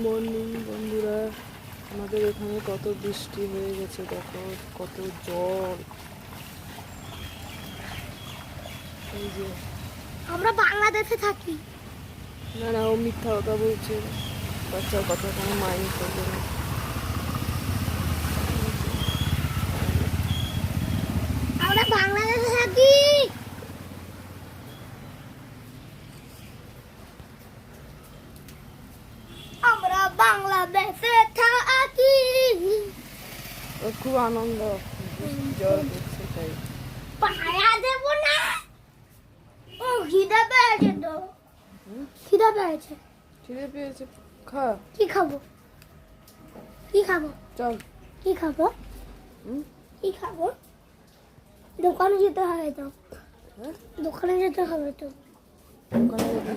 Morning বন্ধুরা, আমাদের এখানে কত বৃষ্টি হয়ে গেছে, দেখো কত জল। এই যে আমরা বাংলাদেশে থাকি। না না, ও মিথ্যা কথা বলছে, বাচ্চার কথা কোনো মাইন্ড করবে না। আমরা বাংলাদেশে থাকি। আমরা বাংলাদেশে থাকি। ও খুব আনন্দ, জল দেখছে তাই। পায়া দেব না। ও খিদে পেয়েছে তো। খিদে পেয়েছে। খিদে পেয়েছে, খা। কি খাবো? কি খাবো? চল। কি খাবো? কি খাবো? দোকানে যেতে হবে তো। হ্যাঁ, দোকানে যেতে হবে তো। দোকানে যাবি?